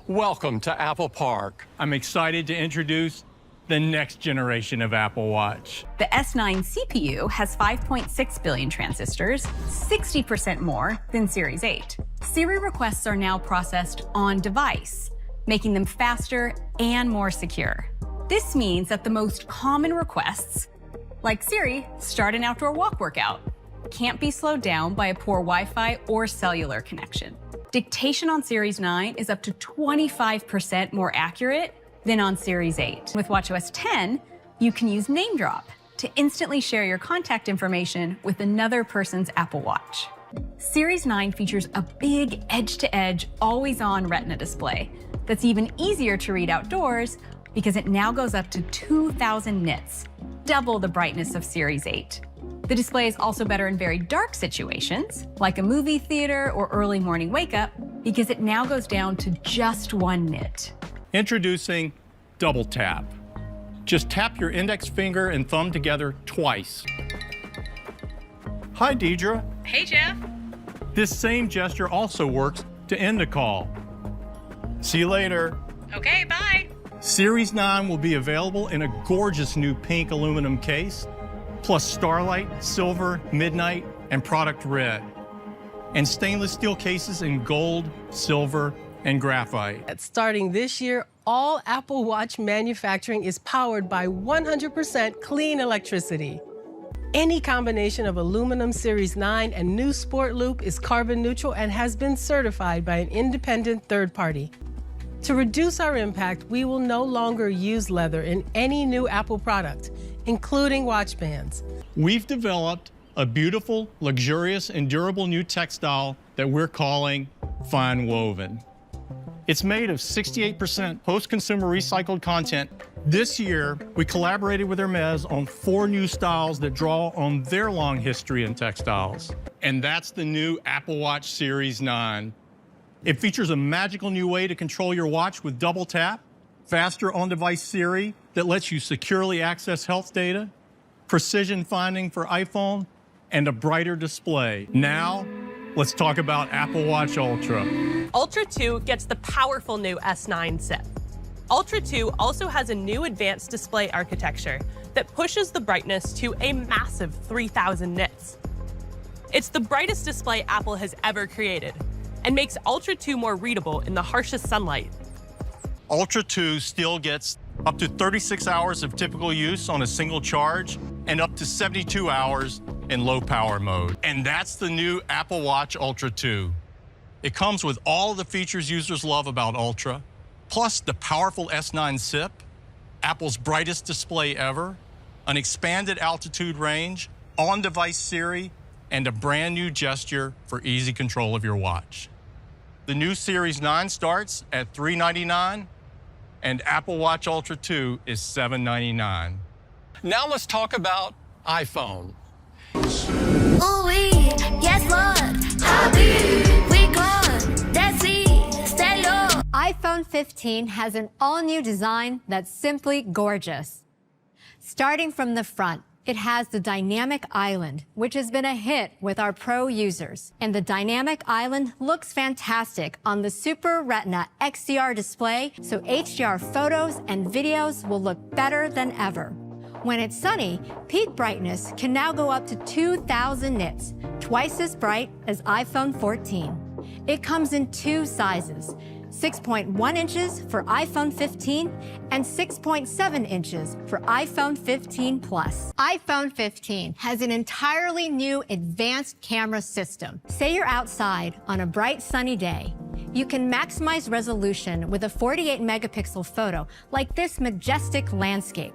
Welcome to Apple Park. I'm excited to introduce the next generation of Apple Watch. The S9 CPU has 5.6 billion transistors, 60% more than Series 8. Siri requests are now processed on device, making them faster and more secure. This means that the most common requests, like Siri, start an outdoor walk workout, can't be slowed down by a poor Wi-Fi or cellular connection. Dictation on Series 9 is up to 25% more accurate than on Series 8. With watchOS 10, you can use Name Drop to instantly share your contact information with another person's Apple Watch. Series 9 features a big edge-to-edge, always-on Retina display that's even easier to read outdoors because it now goes up to 2,000 nits, double the brightness of Series 8. The display is also better in very dark situations, like a movie theater or early morning wake-up, because it now goes down to just 1 nit. Introducing Double Tap. Just tap your index finger and thumb together twice. Hi, Deidre. Hey, Jeff. This same gesture also works to end a call. See you later. Okay, bye. Series 9 will be available in a gorgeous new pink aluminum case, plus Starlight, Silver, Midnight, and Product Red, and stainless steel cases in gold, silver, and graphite. Starting this year, all Apple Watch manufacturing is powered by 100% clean electricity. Any combination of aluminum Series 9 and new Sport Loop is carbon neutral and has been certified by an independent third party. To reduce our impact, we will no longer use leather in any new Apple product, including watch bands. We've developed a beautiful, luxurious, and durable new textile that we're calling Fine Woven. It's made of 68% post-consumer recycled content. This year, we collaborated with Hermes on 4 new styles that draw on their long history in textiles. And that's the new Apple Watch Series 9. It features a magical new way to control your watch with Double Tap, faster on-device Siri that lets you securely access health data, precision finding for iPhone, and a brighter display. Now, let's talk about Apple Watch Ultra. Ultra 2 gets the powerful new S9 SIP. Ultra 2 also has a new advanced display architecture that pushes the brightness to a massive 3,000 nits. It's the brightest display Apple has ever created and makes Ultra 2 more readable in the harshest sunlight. Ultra 2 still gets up to 36 hours of typical use on a single charge and up to 72 hours in low power mode. And that's the new Apple Watch Ultra 2. It comes with all the features users love about Ultra, plus the powerful S9 SIP, Apple's brightest display ever, an expanded altitude range, on-device Siri, and a brand new gesture for easy control of your watch. The new Series 9 starts at $399, and Apple Watch Ultra 2 is $799. Now let's talk about iPhone. Ooh-wee, yes, Lord. Happy, we gone. That's it, stay low. iPhone 15 has an all-new design that's simply gorgeous. Starting from the front, it has the Dynamic Island, which has been a hit with our pro users. And the Dynamic Island looks fantastic on the Super Retina XDR display, so HDR photos and videos will look better than ever. When it's sunny, peak brightness can now go up to 2,000 nits, twice as bright as iPhone 14. It comes in 2 sizes, 6.1 inches for iPhone 15 and 6.7 inches for iPhone 15 Plus. iPhone 15 has an entirely new advanced camera system. Say you're outside on a bright sunny day. You can maximize resolution with a 48 megapixel photo like this majestic landscape.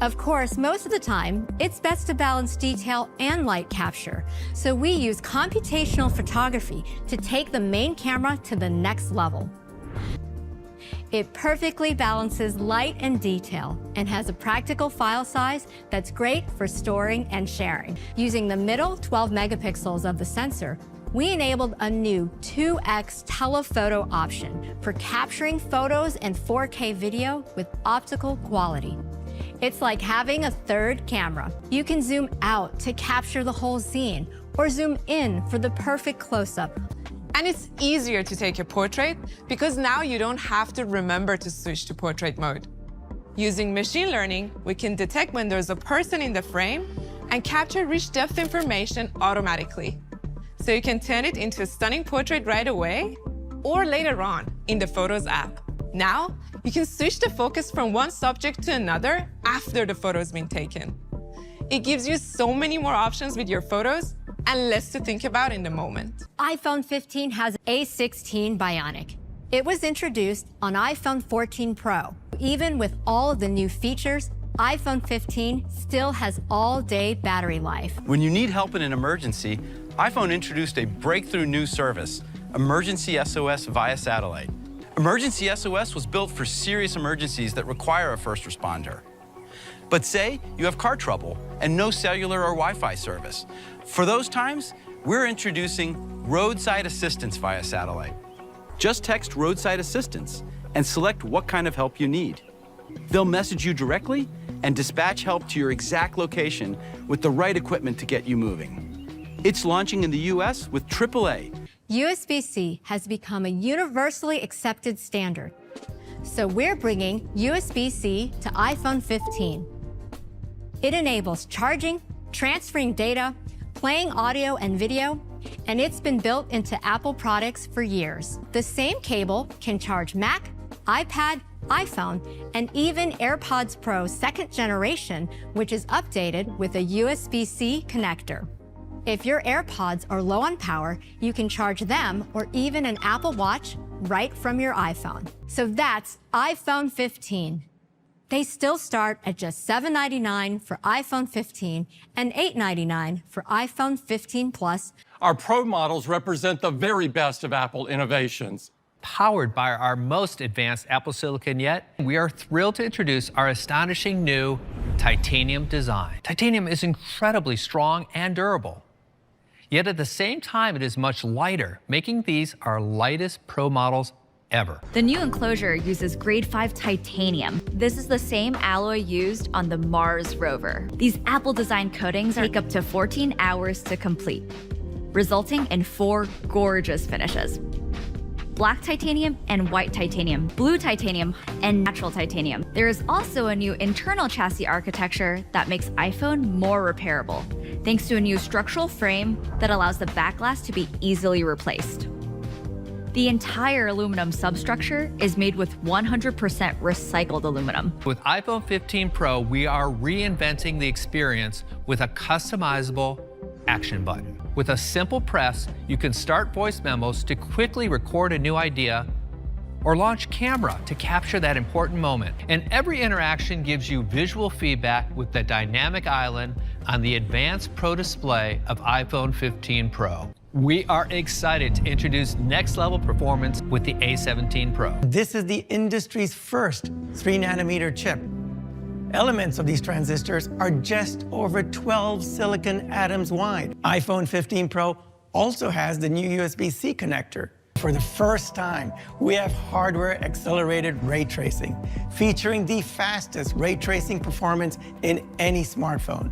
Of course, most of the time, it's best to balance detail and light capture, so we use computational photography to take the main camera to the next level. It perfectly balances light and detail and has a practical file size that's great for storing and sharing. Using the middle 12 megapixels of the sensor, we enabled a new 2x telephoto option for capturing photos and 4K video with optical quality. It's like having a third camera. You can zoom out to capture the whole scene or zoom in for the perfect close-up. And it's easier to take a portrait because now you don't have to remember to switch to portrait mode. Using machine learning, we can detect when there's a person in the frame and capture rich depth information automatically. So you can turn it into a stunning portrait right away or later on in the Photos app. Now, you can switch the focus from one subject to another after the photo's been taken. It gives you so many more options with your photos and less to think about in the moment. iPhone 15 has A16 Bionic. It was introduced on iPhone 14 Pro. Even with all of the new features, iPhone 15 still has all-day battery life. When you need help in an emergency, iPhone introduced a breakthrough new service, Emergency SOS via satellite. Emergency SOS was built for serious emergencies that require a first responder. But say you have car trouble and no cellular or Wi-Fi service. For those times, we're introducing roadside assistance via satellite. Just text roadside assistance and select what kind of help you need. They'll message you directly and dispatch help to your exact location with the right equipment to get you moving. It's launching in the US with AAA. USB-C has become a universally accepted standard. So we're bringing USB-C to iPhone 15. It enables charging, transferring data, playing audio and video, and it's been built into Apple products for years. The same cable can charge Mac, iPad, iPhone, and even AirPods Pro 2nd generation, which is updated with a USB-C connector. If your AirPods are low on power, you can charge them or even an Apple Watch right from your iPhone. So that's iPhone 15. They still start at just $799 for iPhone 15 and $899 for iPhone 15 Plus. Our Pro models represent the very best of Apple innovations. Powered by our most advanced Apple Silicon yet, we are thrilled to introduce our astonishing new titanium design. Titanium is incredibly strong and durable. Yet at the same time, it is much lighter, making these our lightest Pro models ever. The new enclosure uses grade 5 titanium. This is the same alloy used on the Mars rover. These Apple-designed coatings take up to 14 hours to complete, resulting in 4 gorgeous finishes: black titanium and white titanium, blue titanium, and natural titanium. There is also a new internal chassis architecture that makes iPhone more repairable, thanks to a new structural frame that allows the back glass to be easily replaced. The entire aluminum substructure is made with 100% recycled aluminum. With iPhone 15 Pro, we are reinventing the experience with a customizable action button. With a simple press, you can start voice memos to quickly record a new idea or launch camera to capture that important moment. And every interaction gives you visual feedback with the dynamic island on the advanced Pro display of iPhone 15 Pro. We are excited to introduce next-level performance with the A17 Pro. This is the industry's first 3-nanometer chip. Elements of these transistors are just over 12 silicon atoms wide. iPhone 15 Pro also has the new USB-C connector. For the first time, we have hardware-accelerated ray tracing, featuring the fastest ray tracing performance in any smartphone.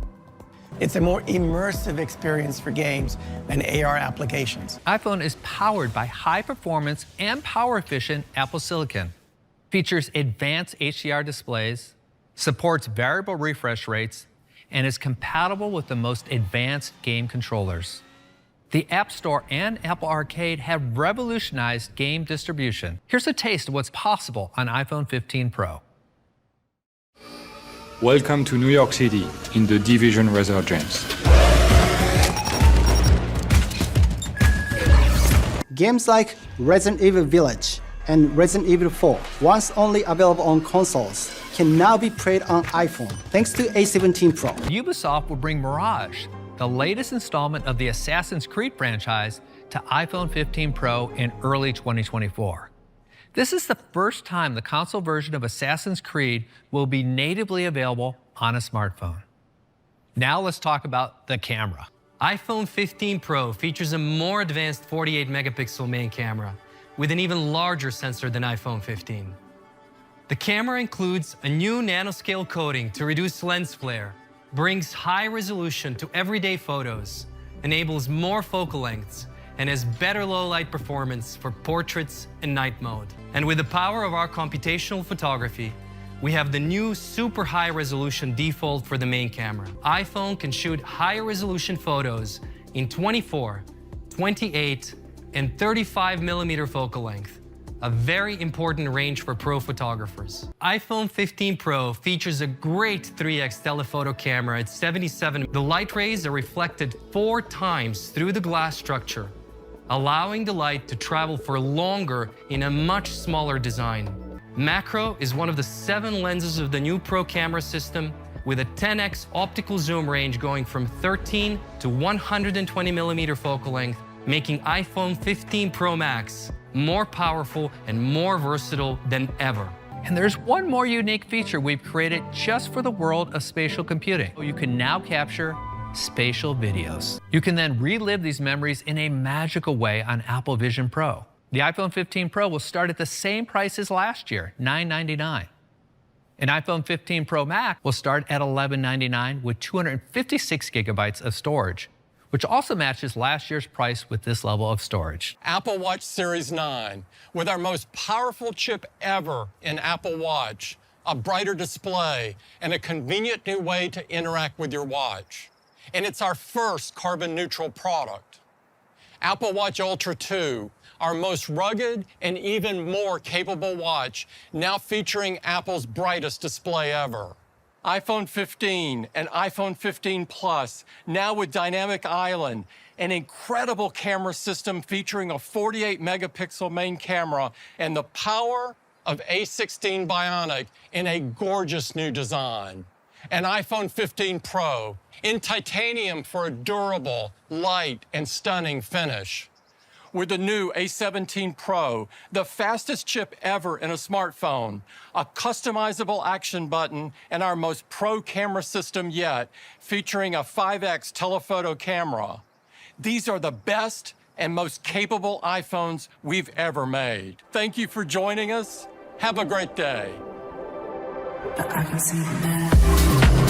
It's a more immersive experience for games and AR applications. iPhone is powered by high-performance and power-efficient Apple Silicon. Features advanced HDR displays, supports variable refresh rates, and is compatible with the most advanced game controllers. The App Store and Apple Arcade have revolutionized game distribution. Here's a taste of what's possible on iPhone 15 Pro. Welcome to New York City in the Division Resurgence. Games like Resident Evil Village and Resident Evil 4, once only available on consoles, can now be played on iPhone thanks to A17 Pro. Ubisoft will bring Mirage, the latest installment of the Assassin's Creed franchise, to iPhone 15 Pro in early 2024. This is the first time the console version of Assassin's Creed will be natively available on a smartphone. Now let's talk about the camera. iPhone 15 Pro features a more advanced 48-megapixel main camera with an even larger sensor than iPhone 15. The camera includes a new nanoscale coating to reduce lens flare, brings high resolution to everyday photos, enables more focal lengths, and has better low light performance for portraits and night mode. And with the power of our computational photography, we have the new super high resolution default for the main camera. iPhone can shoot higher resolution photos in 24, 28, and 35 millimeter focal length, a very important range for pro photographers. iPhone 15 Pro features a great 3x telephoto camera at 77. The light rays are reflected 4 times through the glass structure, allowing the light to travel for longer in a much smaller design. Macro is one of the 7 lenses of the new Pro camera system, with a 10x optical zoom range going from 13 to 120 millimeter focal length, making iPhone 15 Pro Max more powerful and more versatile than ever. And there's one more unique feature we've created just for the world of spatial computing. You can now capture spatial videos. You can then relive these memories in a magical way on Apple Vision Pro. The iPhone 15 Pro will start at the same price as last year, $999. An iPhone 15 Pro Max will start at $1199 with 256 gigabytes of storage, which also matches last year's price with this level of storage. Apple Watch Series 9, with our most powerful chip ever in Apple Watch, a brighter display, and a convenient new way to interact with your watch. And it's our first carbon-neutral product. Apple Watch Ultra 2, our most rugged and even more capable watch, now featuring Apple's brightest display ever. iPhone 15 and iPhone 15 Plus, now with Dynamic Island, an incredible camera system featuring a 48 megapixel main camera and the power of A16 Bionic in a gorgeous new design. An iPhone 15 Pro in titanium for a durable, light, and stunning finish. With the new A17 Pro, the fastest chip ever in a smartphone, a customizable action button, and our most pro camera system yet, featuring a 5x telephoto camera. These are the best and most capable iPhones we've ever made. Thank you for joining us. Have a great day. But I can see the